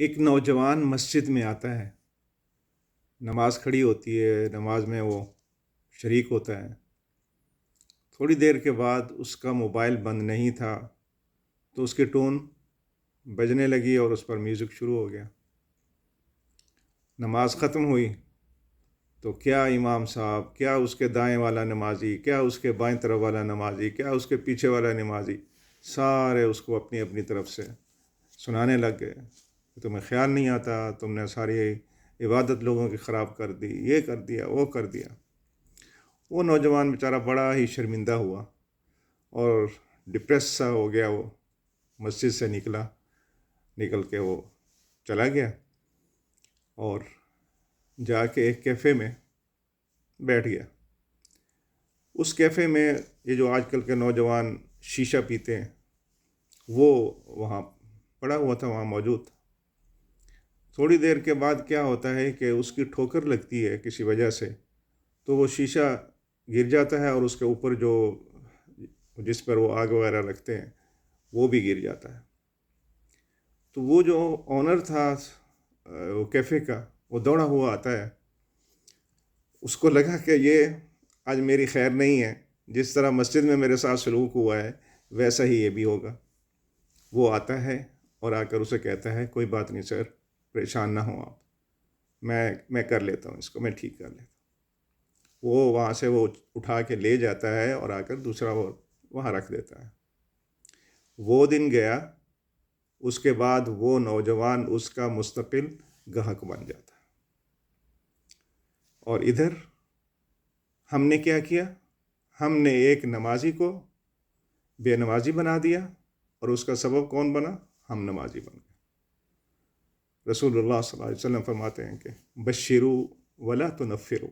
ایک نوجوان مسجد میں آتا ہے، نماز کھڑی ہوتی ہے، نماز میں وہ شریک ہوتا ہے۔ تھوڑی دیر کے بعد اس کا موبائل بند نہیں تھا تو اس کی ٹون بجنے لگی اور اس پر میوزک شروع ہو گیا۔ نماز ختم ہوئی تو کیا امام صاحب، کیا اس کے دائیں والا نمازی، کیا اس کے بائیں طرف والا نمازی، کیا اس کے پیچھے والا نمازی، سارے اس کو اپنی اپنی طرف سے سنانے لگ گئے کہ تمہیں خیال نہیں آتا، تم نے ساری عبادت لوگوں کی خراب کر دی، یہ کر دیا، وہ کر دیا۔ وہ نوجوان بیچارہ بڑا ہی شرمندہ ہوا اور ڈپریس سا ہو گیا۔ وہ مسجد سے نکل کے وہ چلا گیا اور جا کے ایک کیفے میں بیٹھ گیا۔ اس کیفے میں یہ جو آج کل کے نوجوان شیشہ پیتے ہیں، وہ وہاں پڑا ہوا تھا، وہاں موجود تھا۔ تھوڑی دیر کے بعد کیا ہوتا ہے کہ اس کی ٹھوکر لگتی ہے کسی وجہ سے، تو وہ شیشہ گر جاتا ہے اور اس کے اوپر جس پر وہ آگ وغیرہ رکھتے ہیں وہ بھی گر جاتا ہے۔ تو وہ جو آنر تھا وہ کیفے کا، وہ دوڑا ہوا آتا ہے۔ اس کو لگا کہ یہ آج میری خیر نہیں ہے، جس طرح مسجد میں میرے ساتھ سلوک ہوا ہے ویسا ہی یہ بھی ہوگا۔ وہ آتا ہے اور آ کر اسے کہتا ہے کوئی بات نہیں سر، پریشان نہ ہوں آپ، میں کر لیتا ہوں، اس کو میں ٹھیک کر لیتا ہوں۔ وہ وہاں سے وہ اٹھا کے لے جاتا ہے اور آ کر دوسرا وہ وہاں رکھ دیتا ہے۔ وہ دن گیا، اس کے بعد وہ نوجوان اس کا مستقل گاہک بن جاتا ہے۔ اور ادھر ہم نے کیا کیا؟ ہم نے ایک نمازی کو بے نمازی بنا دیا، اور اس کا سبب کون بنا؟ ہم نمازی بن گئے۔ رسول اللہ صلی اللہ علیہ وسلم فرماتے ہیں کہ بشروا ولا تنفروا،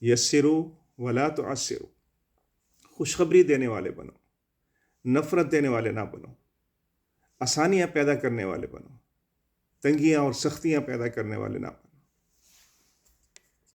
یسروا ولا تعسروا، خوشخبری دینے والے بنو، نفرت دینے والے نہ بنو، آسانیاں پیدا کرنے والے بنو، تنگیاں اور سختیاں پیدا کرنے والے نہ بنو۔